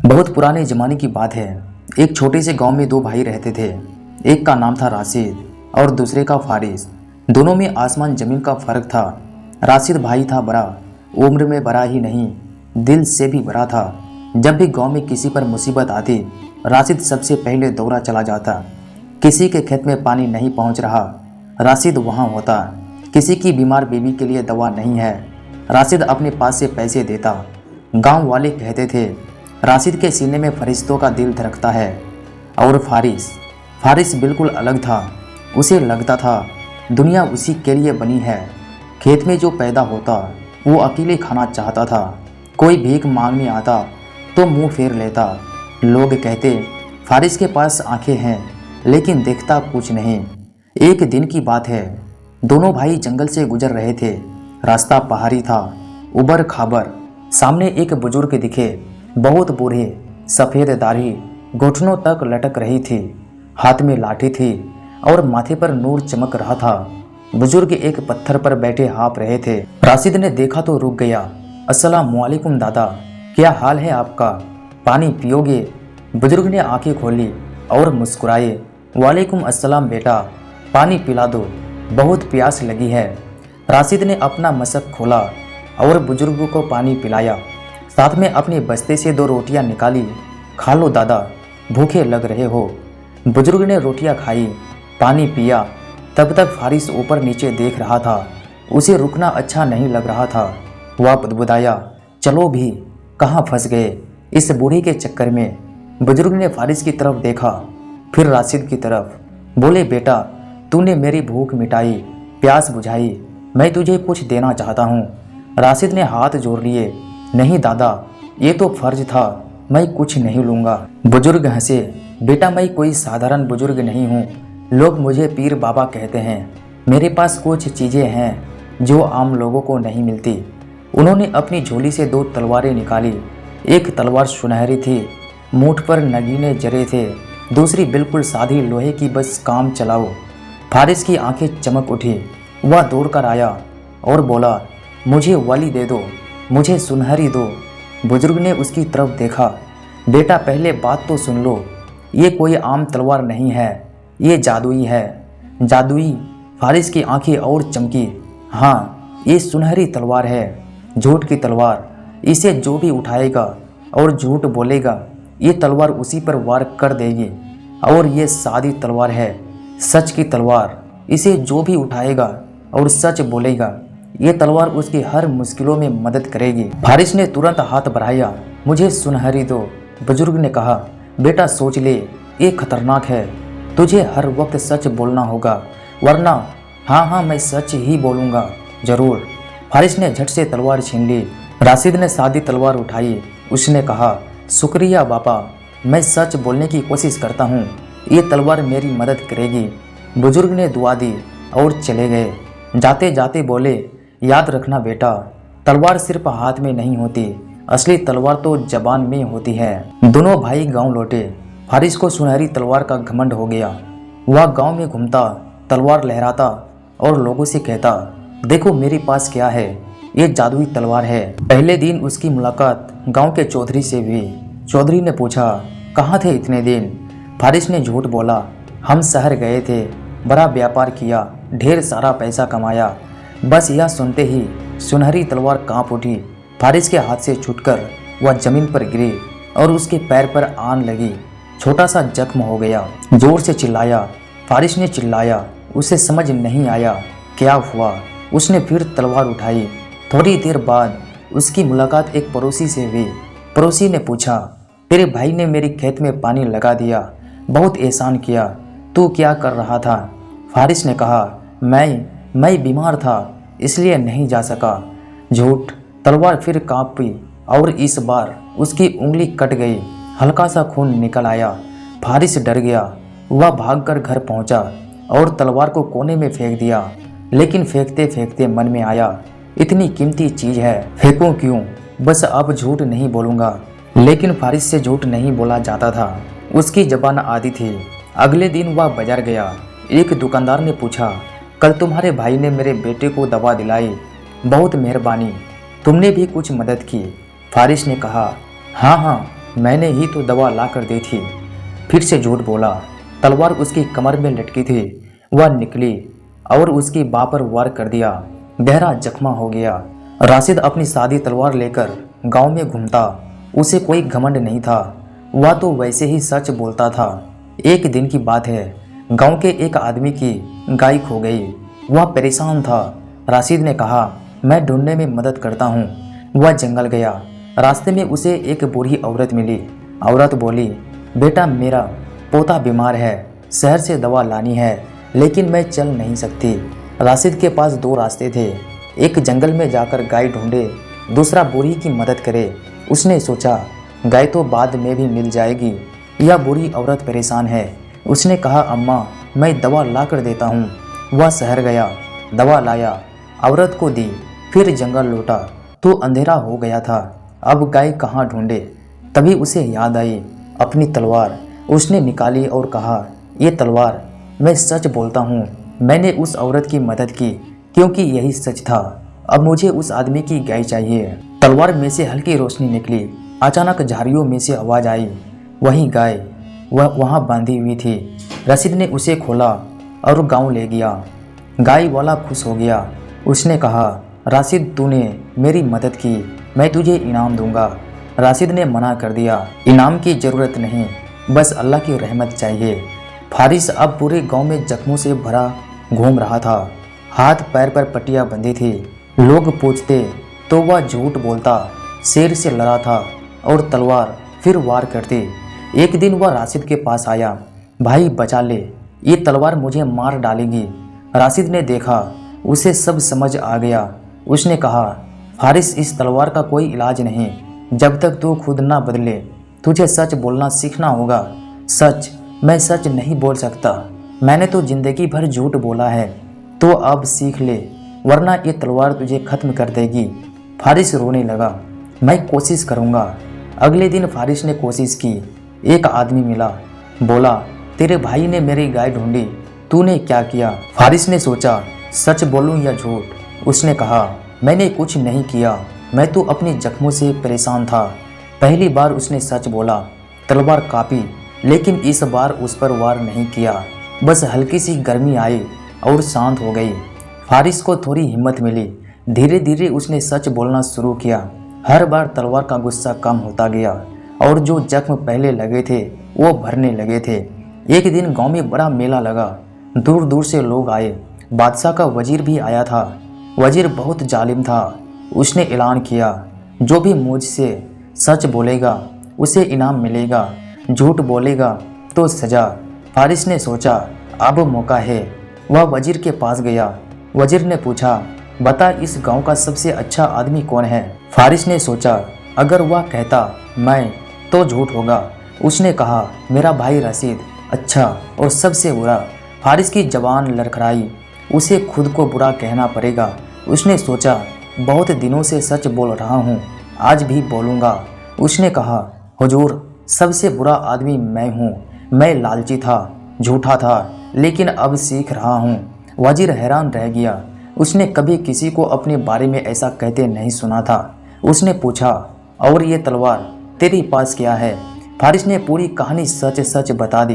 बहुत पुराने ज़माने की बात है। एक छोटे से गांव में दो भाई रहते थे। एक का नाम था राशिद और दूसरे का फारिस। दोनों में आसमान ज़मीन का फ़र्क था। राशिद भाई था बड़ा, उम्र में बड़ा ही नहीं, दिल से भी बड़ा था। जब भी गांव में किसी पर मुसीबत आती, राशिद सबसे पहले दौड़ा चला जाता। किसी के खेत में पानी नहीं पहुंच रहा, राशिद वहां होता। किसी की बीमार बीवी के लिए दवा नहीं है, राशिद अपने पास से पैसे देता। गांव वाले कहते थे, राशिद के सीने में फरिश्तों का दिल धड़कता है। और फारिस फारिस बिल्कुल अलग था। उसे लगता था दुनिया उसी के लिए बनी है। खेत में जो पैदा होता वो अकेले खाना चाहता था। कोई भीख मांगने आता तो मुंह फेर लेता। लोग कहते, फारिस के पास आंखें हैं लेकिन देखता कुछ नहीं। एक दिन की बात है, दोनों भाई जंगल से गुजर रहे थे। रास्ता पहाड़ी था, उबड़ खाबड़। सामने एक बुजुर्ग दिखे, बहुत बूढ़े, सफ़ेद दाढ़ी घुटनों तक लटक रही थी। हाथ में लाठी थी और माथे पर नूर चमक रहा था। बुजुर्ग एक पत्थर पर बैठे हाँफ रहे थे। राशिद ने देखा तो रुक गया। अस्सलाम वालेकुम दादा, क्या हाल है आपका? पानी पियोगे? बुजुर्ग ने आंखें खोली और मुस्कुराए। वालेकुम अस्सलाम बेटा, पानी पिला दो, बहुत प्यास लगी है। राशिद ने अपना मशक खोला और बुजुर्ग को पानी पिलाया। साथ में अपने बस्ते से 2 रोटियां निकाली। खा लो दादा, भूखे लग रहे हो। बुजुर्ग ने रोटियां खाई, पानी पिया। तब तक फारिस ऊपर नीचे देख रहा था। उसे रुकना अच्छा नहीं लग रहा था। वह बुदबुदाया, चलो भी, कहाँ फंस गए इस बूढ़े के चक्कर में। बुजुर्ग ने फारिस की तरफ देखा, फिर राशिद की तरफ। बोले, बेटा तूने मेरी भूख मिटाई, प्यास बुझाई, मैं तुझे कुछ देना चाहता हूँ। राशिद ने हाथ जोड़ लिए। नहीं दादा, ये तो फर्ज था, मैं कुछ नहीं लूँगा। बुजुर्ग हंसे, बेटा मैं कोई साधारण बुजुर्ग नहीं हूँ, लोग मुझे पीर बाबा कहते हैं। मेरे पास कुछ चीज़ें हैं जो आम लोगों को नहीं मिलती। उन्होंने अपनी झोली से 2 तलवारें निकाली। एक तलवार सुनहरी थी, मूठ पर नगीने जरे थे। दूसरी बिल्कुल सादी लोहे की, बस काम चलाओ। फारिस की आंखें चमक उठी। वह दौड़ कर आया और बोला, मुझे वाली दे दो, मुझे सुनहरी दो। बुजुर्ग ने उसकी तरफ देखा। बेटा पहले बात तो सुन लो, ये कोई आम तलवार नहीं है, ये जादुई है। जादुई? फारिस की आंखें और चमकी। हाँ, ये सुनहरी तलवार है, झूठ की तलवार। इसे जो भी उठाएगा और झूठ बोलेगा, ये तलवार उसी पर वार कर देगी। और ये सादी तलवार है, सच की तलवार। इसे जो भी उठाएगा और सच बोलेगा, ये तलवार उसकी हर मुश्किलों में मदद करेगी। फारिस ने तुरंत हाथ बढ़ाया। मुझे सुनहरी दो। बुजुर्ग ने कहा, बेटा सोच ले, ये खतरनाक है, तुझे हर वक्त सच बोलना होगा, वरना। हाँ मैं सच ही बोलूँगा, ज़रूर। फारिस ने झट से तलवार छीन ली। राशिद ने सादी तलवार उठाई। उसने कहा, शुक्रिया बापा, मैं सच बोलने की कोशिश करता हूँ, ये तलवार मेरी मदद करेगी। बुजुर्ग ने दुआ दी और चले गए। जाते जाते बोले, याद रखना बेटा, तलवार सिर्फ हाथ में नहीं होती, असली तलवार तो जबान में होती है। दोनों भाई गांव लौटे। फारिस को सुनहरी तलवार का घमंड हो गया। वह गांव में घूमता, तलवार लहराता और लोगों से कहता, देखो मेरे पास क्या है, ये जादुई तलवार है। पहले दिन उसकी मुलाकात गांव के चौधरी से हुई। चौधरी ने पूछा, कहाँ थे इतने दिन? फारिस ने झूठ बोला, हम शहर गए थे, बड़ा व्यापार किया, ढेर सारा पैसा कमाया। बस यह सुनते ही सुनहरी तलवार कांप उठी। फारिस के हाथ से छूटकर वह जमीन पर गिरी और उसके पैर पर आन लगी। छोटा सा जख्म हो गया। जोर से चिल्लाया। फारिस ने चिल्लाया। उसे समझ नहीं आया क्या हुआ। उसने फिर तलवार उठाई। थोड़ी देर बाद उसकी मुलाकात एक पड़ोसी से हुई। पड़ोसी ने पूछा, तेरे भाई ने मेरे खेत में पानी लगा दिया, बहुत एहसान किया, तू क्या कर रहा था? फारिस ने कहा, मैं बीमार था, इसलिए नहीं जा सका। झूठ। तलवार फिर कांपी और इस बार उसकी उंगली कट गई। हल्का सा खून निकल आया। फारिस डर गया। वह भागकर घर पहुंचा और तलवार को कोने में फेंक दिया। लेकिन फेंकते फेंकते मन में आया, इतनी कीमती चीज़ है, फेंकूं क्यों? बस अब झूठ नहीं बोलूँगा। लेकिन फारिस से झूठ नहीं बोला जाता था, उसकी जबान आदी थी। अगले दिन वह बाजार गया। एक दुकानदार ने पूछा, कल तुम्हारे भाई ने मेरे बेटे को दवा दिलाई, बहुत मेहरबानी, तुमने भी कुछ मदद की। फारिस ने कहा, हाँ मैंने ही तो दवा ला कर दी थी। फिर से झूठ बोला। तलवार उसकी कमर में लटकी थी। वह निकली और उसकी बाह पर वार कर दिया। गहरा जख्मा हो गया। राशिद अपनी सादी तलवार लेकर गांव में घूमता। उसे कोई घमंड नहीं था। वह तो वैसे ही सच बोलता था। एक दिन की बात है, गांव के एक आदमी की गाय खो गई। वह परेशान था। राशिद ने कहा, मैं ढूंढने में मदद करता हूँ। वह जंगल गया। रास्ते में उसे एक बूढ़ी औरत मिली। औरत बोली, बेटा मेरा पोता बीमार है, शहर से दवा लानी है, लेकिन मैं चल नहीं सकती। राशिद के पास दो रास्ते थे, एक जंगल में जाकर गाय ढूंढे, दूसरा बूढ़ी की मदद करे। उसने सोचा, गाय तो बाद में भी मिल जाएगी, यह बूढ़ी औरत परेशान है। उसने कहा, अम्मा मैं दवा ला कर देता हूँ। वह शहर गया, दवा लाया, औरत को दी, फिर जंगल लौटा तो अंधेरा हो गया था। अब गाय कहाँ ढूंढे? तभी उसे याद आई अपनी तलवार। उसने निकाली और कहा, ये तलवार, मैं सच बोलता हूँ, मैंने उस औरत की मदद की क्योंकि यही सच था। अब मुझे उस आदमी की गाय चाहिए। तलवार में से हल्की रोशनी निकली। अचानक झाड़ियों में से आवाज़ आई, वही गाय वह वहाँ बांधी हुई थी। रशीद ने उसे खोला और गांव ले गया। गाय वाला खुश हो गया। उसने कहा, राशिद तूने मेरी मदद की, मैं तुझे इनाम दूंगा। राशिद ने मना कर दिया, इनाम की ज़रूरत नहीं, बस अल्लाह की रहमत चाहिए। फारिस अब पूरे गांव में जख्मों से भरा घूम रहा था। हाथ पैर पर पट्टियाँ बंधी थी। लोग पूछते तो वह झूठ बोलता, शेर से लड़ा था और तलवार फिर वार करती। एक दिन वह राशिद के पास आया, भाई बचा ले, ये तलवार मुझे मार डालेगी। राशिद ने देखा, उसे सब समझ आ गया। उसने कहा, फारिस इस तलवार का कोई इलाज नहीं, जब तक तू खुद ना बदले। तुझे सच बोलना सीखना होगा। सच, मैं सच नहीं बोल सकता, मैंने तो जिंदगी भर झूठ बोला है, तो अब सीख ले, वरना ये तलवार तुझे खत्म कर देगी। फारिस रोने लगा, मैं कोशिश करूँगा। अगले दिन फारिस ने कोशिश की। एक आदमी मिला, बोला, तेरे भाई ने मेरी गाय ढूंढी, तूने क्या किया? फारिस ने सोचा, सच बोलूं या झूठ। उसने कहा, मैंने कुछ नहीं किया, मैं तो अपने जख्मों से परेशान था। पहली बार उसने सच बोला। तलवार कापी, लेकिन इस बार उस पर वार नहीं किया। बस हल्की सी गर्मी आई और शांत हो गई। फारिस को थोड़ी हिम्मत मिली। धीरे धीरे उसने सच बोलना शुरू किया। हर बार तलवार का गुस्सा कम होता गया और जो जख्म पहले लगे थे वो भरने लगे थे। एक दिन गांव में बड़ा मेला लगा। दूर दूर से लोग आए। बादशाह का वजीर भी आया था। वजीर बहुत जालिम था। उसने ऐलान किया, जो भी मुझसे सच बोलेगा उसे इनाम मिलेगा, झूठ बोलेगा तो सजा। फारिस ने सोचा, अब मौका है। वह वजीर के पास गया। वजीर ने पूछा, बता इस गांव का सबसे अच्छा आदमी कौन है? फारिस ने सोचा, अगर वह कहता मैं, तो झूठ होगा। उसने कहा, मेरा भाई रशीद। अच्छा, और सबसे बुरा? फारिस की जबान लड़खड़ाई। उसे खुद को बुरा कहना पड़ेगा। उसने सोचा, बहुत दिनों से सच बोल रहा हूँ, आज भी बोलूँगा। उसने कहा, हुजूर, सबसे बुरा आदमी मैं हूँ। मैं लालची था, झूठा था, लेकिन अब सीख रहा हूँ। वजीर हैरान रह गया। उसने कभी किसी को अपने बारे में ऐसा कहते नहीं सुना था। उसने पूछा, और ये तलवार तेरे पास क्या है? फारिस ने पूरी कहानी सच सच बता दी।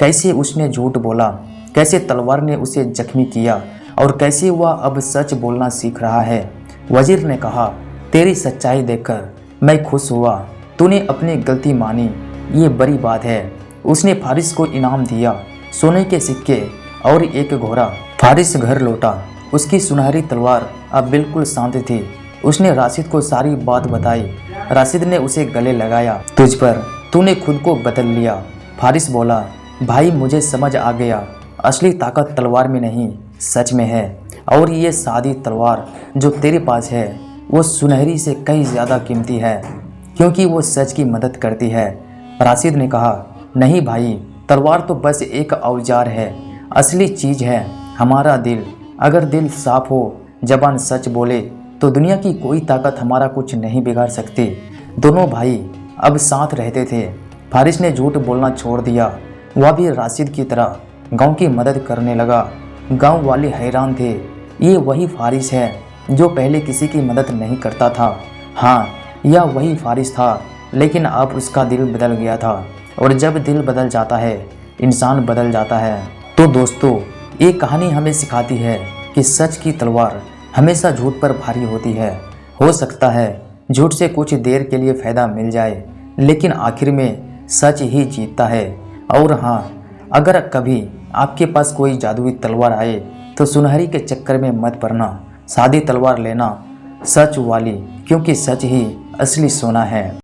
कैसे उसने झूठ बोला, कैसे तलवार ने उसे जख्मी किया और कैसे वह अब सच बोलना सीख रहा है। वजीर ने कहा, तेरी सच्चाई देखकर मैं खुश हुआ। तूने अपनी गलती मानी, ये बड़ी बात है। उसने फारिस को इनाम दिया, सोने के सिक्के और एक घोड़ा। फारिस घर लौटा। उसकी सुनहरी तलवार अब बिल्कुल शांत थी। उसने राशिद को सारी बात बताई। राशिद ने उसे गले लगाया। तुझ पर, तूने खुद को बदल लिया। फारिस बोला, भाई मुझे समझ आ गया, असली ताकत तलवार में नहीं, सच में है। और ये सादी तलवार जो तेरे पास है वो सुनहरी से कई ज़्यादा कीमती है, क्योंकि वो सच की मदद करती है। राशिद ने कहा, नहीं भाई, तलवार तो बस एक औजार है, असली चीज़ है हमारा दिल। अगर दिल साफ हो, जबान सच बोले, तो दुनिया की कोई ताकत हमारा कुछ नहीं बिगाड़ सकती। दोनों भाई अब साथ रहते थे। फारिस ने झूठ बोलना छोड़ दिया। वह भी राशिद की तरह गांव की मदद करने लगा। गांव वाले हैरान थे, ये वही फारिस है जो पहले किसी की मदद नहीं करता था। हाँ, यह वही फारिस था लेकिन अब उसका दिल बदल गया था। और जब दिल बदल जाता है, इंसान बदल जाता है। तो दोस्तों, ये कहानी हमें सिखाती है कि सच की तलवार हमेशा झूठ पर भारी होती है। हो सकता है झूठ से कुछ देर के लिए फ़ायदा मिल जाए, लेकिन आखिर में सच ही जीतता है। और हाँ, अगर कभी आपके पास कोई जादुई तलवार आए तो सुनहरी के चक्कर में मत पड़ना, सादी तलवार लेना, सच वाली, क्योंकि सच ही असली सोना है।